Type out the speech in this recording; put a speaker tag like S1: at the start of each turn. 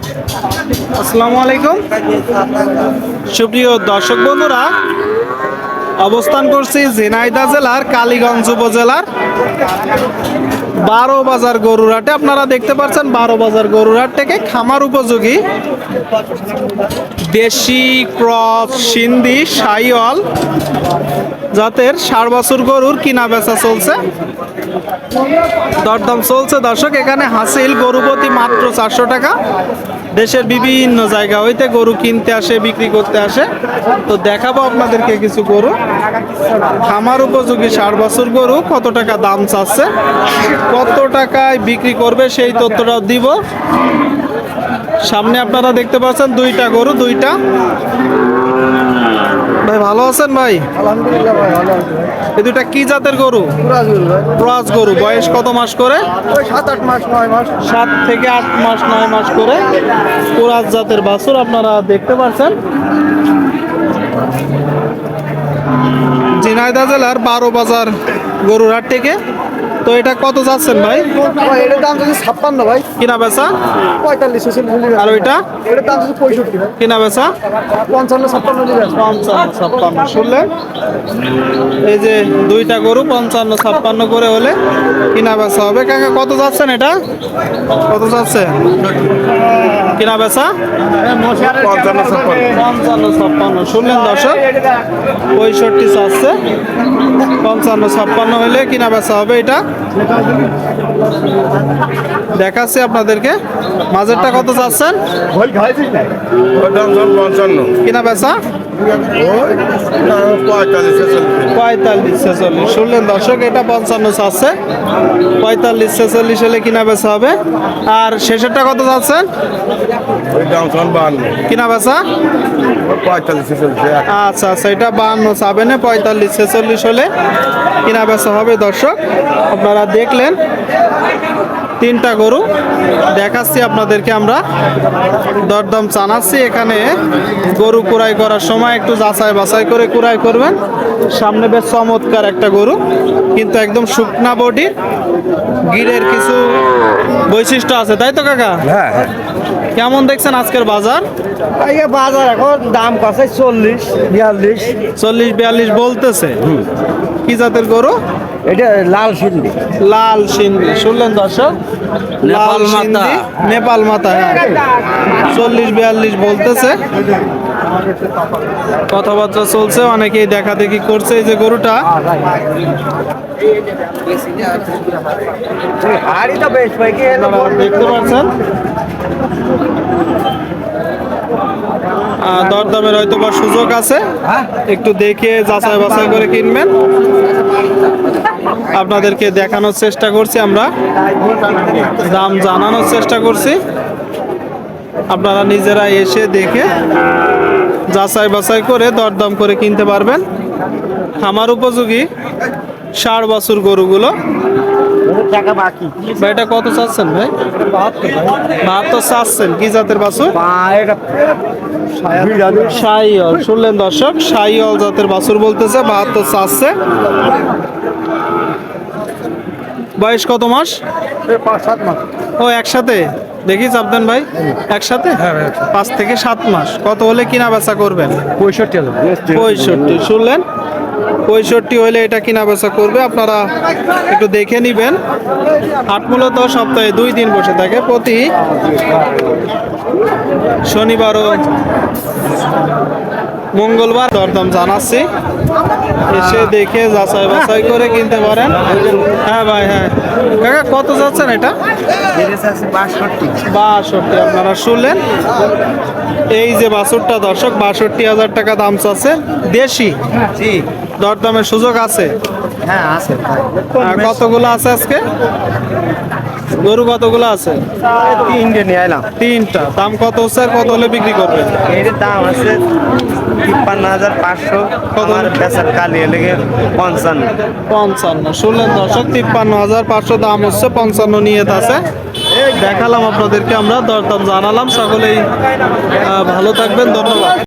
S1: আসসালামু আলাইকুম সুপ্রিয় দর্শক বন্ধুরা, অবস্থান করছি ঝিনাইদহ জেলার কালীগঞ্জ উপজেলার 12 বাজার গরুরহাটে। আপনারা দেখতে পাচ্ছেন 12 বাজার গরুরহাট থেকে খামার উপযোগী দেশি ক্রস সিন্ধি শাহিওয়াল জাতের 60 বছর গরুর কিনা বেচা চলছে, দরদাম চলছে। দর্শক, এখানে হাসিল গরু প্রতি মাত্র 400 টাকা। দেশের বিভিন্ন জায়গা হইতে গরু কিনতে আসে, বিক্রি করতে আসে। তো দেখাবো আপনাদেরকে কিছু গরু, খামার উপযোগী 60 বছর গরু কত টাকা দাম চাচ্ছে, কত টাকায় বিক্রি করবে সেই তথ্যটাও দিব। সামনে আপনারা দেখতে পাচ্ছেন দুইটা গরু, দুইটা। ভাই ভালো আছেন ভাই?
S2: আলহামদুলিল্লাহ ভাই, ভালো আছে।
S1: এই দুইটা কি জাতের গরু? ক্রস গরু। বয়স কত মাস করে?
S2: 7-8 মাস 9 মাস।
S1: 7 থেকে 8 মাস 9 মাস করে ক্রস জাতের বাছুর আপনারা দেখতে পাচ্ছেন। ঝিনাইদহ জেলার 12 বাজার গরুরহাট থেকে। তো এটা কত যাচ্ছেন ভাই?
S2: এটার দাম যদি 56 ভাই,
S1: কিনা বেচা?
S2: 45-46।
S1: আর ওইটা
S2: এটার দাম যদি 65 ভাই,
S1: কিনা বেচা?
S2: 55-56 দিবেন।
S1: 55-56 শুনলেন? এই যে দুইটা গরু 55-56 করে হলে কিনা বেচা হবে। কাকা কত যাচ্ছেন এটা? কত যাচ্ছে কিনা বেচা? 55-56 শুনলেন দর্শক? 65 চাচ্ছে, 55-56 হলে কিনা বেচা হবে। এটা দেখাচ্ছি আপনাদেরকে। মাঝেরটা কত চাচ্ছেন? কিনা বেচা? 45-46 শুনলেন দর্শক? এটা 55 চাচ্ছে, 45-46 হলে কিনা বেচা হবে। আর শেষেরটা কত চাচ্ছেন? কিনা বেচা? আচ্ছা আচ্ছা, এটা 52 চাবেন, 45-46 হলে কিনা বেচা হবে। দর্শক, আপনারা দেখলেন তিনটা গরু, দেখাচ্ছি আপনাদেরকে আমরা, দরদাম জানাচ্ছি। এখানে গরু কুড়াই করার সময় একটু যাচাই বাছাই করে কুড়াই করবেন। সামনে বেশ চমৎকার একটা গরু, কিন্তু একদম শুকনা বডি, গিরের কিছু বৈশিষ্ট্য আছে, তাই তো কাকা?
S2: হ্যাঁ,
S1: কেমন দেখছেন আজকের বাজার?
S2: বাজার এখন দাম কত? 40-42।
S1: 40-42 বলতেছে। কি জাতের গরু?
S2: এটা লাল সিন্ধি।
S1: লাল সিন্ধি শুনলেন দর্শক? লাল সিন্ধি, নেপাল মাথা। হ্যাঁ, 40-42 বলতেছে, কথাবার্তা চলছে, অনেকেই দেখা দেখি করছে। এই যে গরুটা দেখতে পাচ্ছেন, দরদামের হয়তো বা সুযোগ আছে, একটু দেখে যাচাই বাছাই করে কিনবেন। আপনাদেরকে দেখানোর চেষ্টা করছি, আমরা দাম জানানোর চেষ্টা করছি। আপনারা নিজেরা এসে দেখে যাচাই বাছাই করে দরদাম করে কিনতে পারবেন। খামার উপযোগী 60 বছর গরুগুলো। ভাই এটা কত চাচ্ছেন ভাই? 72 চাচ্ছেন। কি জাতের বাছুর? শাহিওয়াল শুনলেন দর্শক? শাহিওয়াল জাতের বাছুর বলতেছে, 72 চাচ্ছে। বয়স কত মাস?
S2: 5-7 মাস।
S1: ও একসাথে দেখি চাপতেন ভাই, একসাথে 5 থেকে 7 মাস। কত হলে কিনা বেচা করবেন? 65 শুনলেন? 65 হলে এটা কিনা বেচা করবে। আপনারা একটু দেখে নিবেন। হাট মূলত সপ্তাহে 2 দিন বসে থাকে, প্রতি শনিবার ও মঙ্গলবার। দরদাম জানাচ্ছি, এসে দেখে যাচাই বাছাই করে কিনতে পারেন। হ্যাঁ ভাই, হ্যাঁ কাকা কত যাচ্ছেন এটা? 62। আপনারা শুনলেন? এই যে বাছুরটা দর্শক, 62,000 টাকা দাম চাচ্ছে। দেশি, দরদামের সুযোগ আছে?
S2: হ্যাঁ আছে।
S1: কতগুলো আছে আজকে গরু? কতগুলো আছে?
S2: 3টে নিয়ে এলাম।
S1: 3টা। দাম কত হচ্ছে আর কত হলে বিক্রি করবেন?
S2: এর দাম আছে 53,500। আমার বেচার কালি লেগে 55।
S1: শুনলেন দর্শক? 53,500 দাম হচ্ছে, 55 নিয়ে আছে। দেখালাম আপনাদেরকে আমরা, দরদাম জানালাম। সকলেই ভালো থাকবেন, ধন্যবাদ।